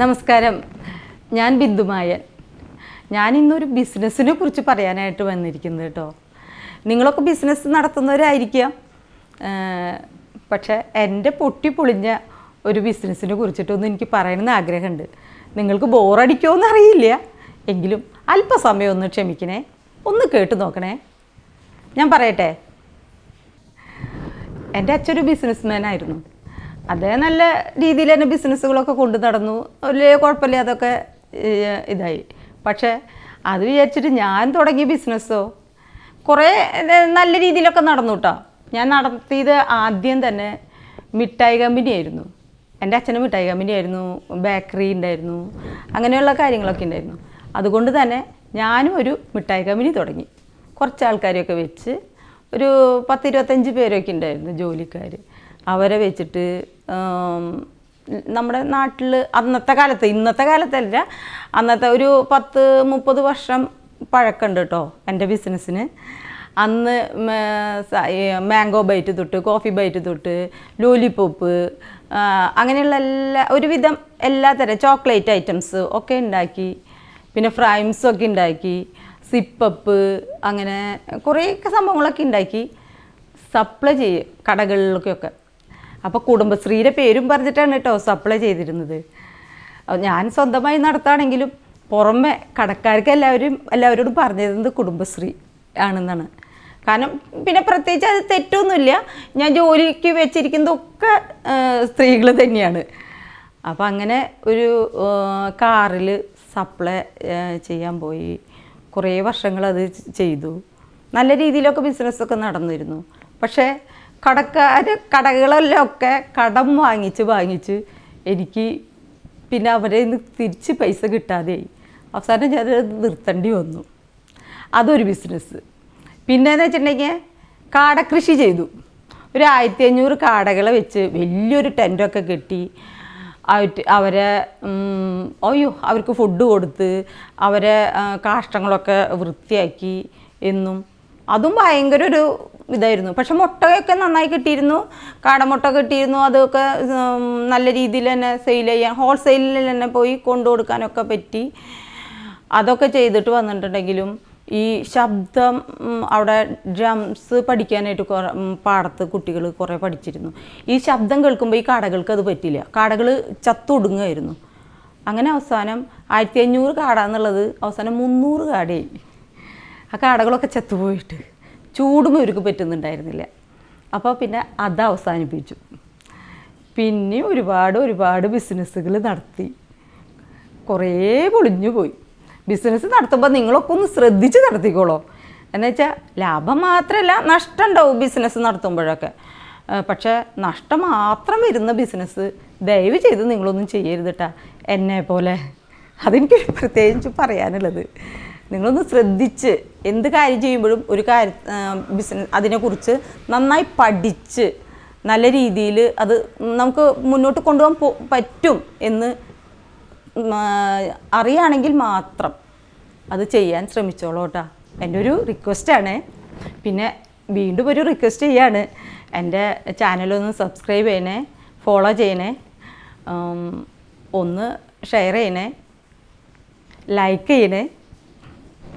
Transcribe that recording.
നമസ്കാരം, ഞാൻ ബിന്ദുമായൻ. ഞാനിന്നൊരു ബിസിനസ്സിനെ കുറിച്ച് പറയാനായിട്ട് വന്നിരിക്കുന്നത് കേട്ടോ. നിങ്ങളൊക്കെ ബിസിനസ് നടത്തുന്നവരായിരിക്കാം, പക്ഷേ എൻ്റെ പൊട്ടിപ്പൊളിഞ്ഞ ഒരു ബിസിനസ്സിനെ കുറിച്ചിട്ടൊന്നും എനിക്ക് പറയണമെന്ന് ആഗ്രഹമുണ്ട്. നിങ്ങൾക്ക് ബോറടിക്കുമോയെന്ന് അറിയില്ല, എങ്കിലും അല്പസമയം ഒന്ന് ക്ഷമിക്കണേ, ഒന്ന് കേട്ട് നോക്കണേ. ഞാൻ പറയട്ടെ. എൻ്റെ അച്ഛനൊരു ബിസിനസ്മാൻ ആയിരുന്നു. അദ്ദേഹം നല്ല രീതിയിൽ തന്നെ ബിസിനസ്സുകളൊക്കെ കൊണ്ടു നടന്നു, വലിയ കുഴപ്പമില്ല, അതൊക്കെ ഇതായി. പക്ഷേ അത് വിചാരിച്ചിട്ട് ഞാൻ തുടങ്ങിയ ബിസിനസ്സോ കുറേ നല്ല രീതിയിലൊക്കെ നടന്നു കേട്ടോ. ഞാൻ നടത്തിയത് ആദ്യം തന്നെ മിഠായി കമ്പനി ആയിരുന്നു. എൻ്റെ അച്ഛന് മിഠായി കമ്പനി ആയിരുന്നു, ബേക്കറി ഉണ്ടായിരുന്നു, അങ്ങനെയുള്ള കാര്യങ്ങളൊക്കെ ഉണ്ടായിരുന്നു. അതുകൊണ്ട് തന്നെ ഞാനും ഒരു മിഠായി കമ്പനി തുടങ്ങി. കുറച്ച് ആൾക്കാരെയൊക്കെ വെച്ച് ഒരു 10-25 പേരൊക്കെ ഉണ്ടായിരുന്നു ജോലിക്കാർ. അവരെ വെച്ചിട്ട് നമ്മുടെ നാട്ടിൽ അന്നത്തെ കാലത്ത്, ഇന്നത്തെ കാലത്തല്ല, അന്നത്തെ ഒരു 10-30 വർഷം പഴക്കമുണ്ട് കേട്ടോ എൻ്റെ ബിസിനസ്സിന്. അന്ന് മാംഗോ ബൈറ്റ് തൊട്ട് കോഫി ബൈറ്റ് തൊട്ട് ലോലിപോപ്പ്, അങ്ങനെയുള്ള ഒരുവിധം എല്ലാത്തരം ചോക്ലേറ്റ് ഐറ്റംസ് ഒക്കെ ഉണ്ടാക്കി. പിന്നെ ഫ്രൈംസൊക്കെ ഉണ്ടാക്കി, സിപ്പപ്പ്, അങ്ങനെ കുറേയൊക്കെ സംഭവങ്ങളൊക്കെ ഉണ്ടാക്കി സപ്ലൈ ചെയ്യും കടകളിലേക്കൊക്കെ. അപ്പോൾ കുടുംബശ്രീയുടെ പേരും പറഞ്ഞിട്ടാണ് കേട്ടോ സപ്ലൈ ചെയ്തിരുന്നത്. ഞാൻ സ്വന്തമായി നടത്തുകയാണെങ്കിലും പുറമെ കടക്കാർക്ക് എല്ലാവരോടും പറഞ്ഞിരുന്നത് കുടുംബശ്രീ ആണെന്നാണ്. കാരണം പിന്നെ പ്രത്യേകിച്ച് അത് തെറ്റൊന്നുമില്ല, ഞാൻ ജോലിക്ക് വെച്ചിരിക്കുന്നതൊക്കെ സ്ത്രീകൾ തന്നെയാണ്. അപ്പോൾ അങ്ങനെ ഒരു കാറിൽ സപ്ലൈ ചെയ്യാൻ പോയി. കുറേ വർഷങ്ങളത് ചെയ്തു. നല്ല രീതിയിലൊക്കെ ബിസിനസ്സൊക്കെ നടന്നിരുന്നു. പക്ഷേ കടകളെല്ലാം കടം വാങ്ങിച്ച് എനിക്ക് പിന്നെ അവരെ നിന്ന് തിരിച്ച് പൈസ കിട്ടാതെയായി. അവസാനം ഞാനത് നിർത്തേണ്ടി വന്നു. അതൊരു ബിസിനസ്. പിന്നെയെന്ന് വെച്ചിട്ടുണ്ടെങ്കിൽ കാടക്കൃഷി ചെയ്തു. ഒരു 1500 കാടകളെ വെച്ച് വലിയൊരു ടെൻറ്റൊക്കെ കെട്ടി അവർക്ക് ഫുഡ് കൊടുത്ത് അവരെ കാഷ്ടങ്ങളൊക്കെ വൃത്തിയാക്കി എന്നും. അതും ഭയങ്കര ഒരു ഇതായിരുന്നു. പക്ഷെ മുട്ടയൊക്കെ നന്നായി കിട്ടിയിരുന്നു, കാടമുട്ട കിട്ടിയിരുന്നു. അതൊക്കെ നല്ല രീതിയിൽ തന്നെ സെയിൽ ചെയ്യാൻ, ഹോൾസെയിലിൽ തന്നെ പോയി കൊണ്ടു കൊടുക്കാനൊക്കെ പറ്റി. അതൊക്കെ ചെയ്തിട്ട് വന്നിട്ടുണ്ടെങ്കിലും ഈ ശബ്ദം, അവിടെ ഡ്രംസ് പഠിക്കാനായിട്ട് പാടത്ത് കുട്ടികൾ കുറേ പഠിച്ചിരുന്നു. ഈ ശബ്ദം കേൾക്കുമ്പോൾ ഈ കാടകൾക്ക് അത് പറ്റില്ല, കാടകൾ ചത്തൊടുങ്ങുമായിരുന്നു. അങ്ങനെ അവസാനം 1500 കാട എന്നുള്ളത് അവസാനം 300 കാടയായി. ആ കാടകളൊക്കെ ചത്തുപോയിട്ട് ചൂടും ഇവർക്ക് പറ്റുന്നുണ്ടായിരുന്നില്ല. അപ്പോൾ പിന്നെ അത് അവസാനിപ്പിച്ചു. പിന്നെ ഒരുപാട് ബിസിനസ്സുകൾ നടത്തി, കുറേ പൊളിഞ്ഞു പോയി. ബിസിനസ് നടത്തുമ്പോൾ നിങ്ങളൊക്കെ ഒന്ന് ശ്രദ്ധിച്ച് നടത്തിക്കോളൂ. എന്നുവെച്ചാൽ ലാഭം മാത്രമല്ല, നഷ്ടം ഉണ്ടാവും ബിസിനസ് നടത്തുമ്പോഴൊക്കെ. പക്ഷേ നഷ്ടം മാത്രം വരുന്ന ബിസിനസ് ദയവ് ചെയ്ത് നിങ്ങളൊന്നും ചെയ്യരുത് കേട്ടോ, എന്നെ പോലെ. അതെനിക്ക് പ്രത്യേകിച്ച് പറയാനുള്ളത്. നിങ്ങളൊന്ന് ശ്രദ്ധിച്ച് എന്ത് കാര്യം ചെയ്യുമ്പോഴും ഒരു ബിസിനസ് അതിനെക്കുറിച്ച് നന്നായി പഠിച്ച് നല്ല രീതിയിൽ അത് നമുക്ക് മുന്നോട്ട് കൊണ്ടുപോകാൻ പറ്റും എന്ന് അറിയുകയാണെങ്കിൽ മാത്രം അത് ചെയ്യാൻ ശ്രമിച്ചോളൂ കേട്ടോ. എൻ്റെ ഒരു റിക്വസ്റ്റാണ്. പിന്നെ വീണ്ടും ഒരു റിക്വസ്റ്റ് ചെയ്യാണ്, എൻ്റെ ചാനലൊന്ന് സബ്സ്ക്രൈബ് ചെയ്യണേ, ഫോളോ ചെയ്യണേ, ഒന്ന് ഷെയർ ചെയ്യണേ, ലൈക്ക് ചെയ്യണേ.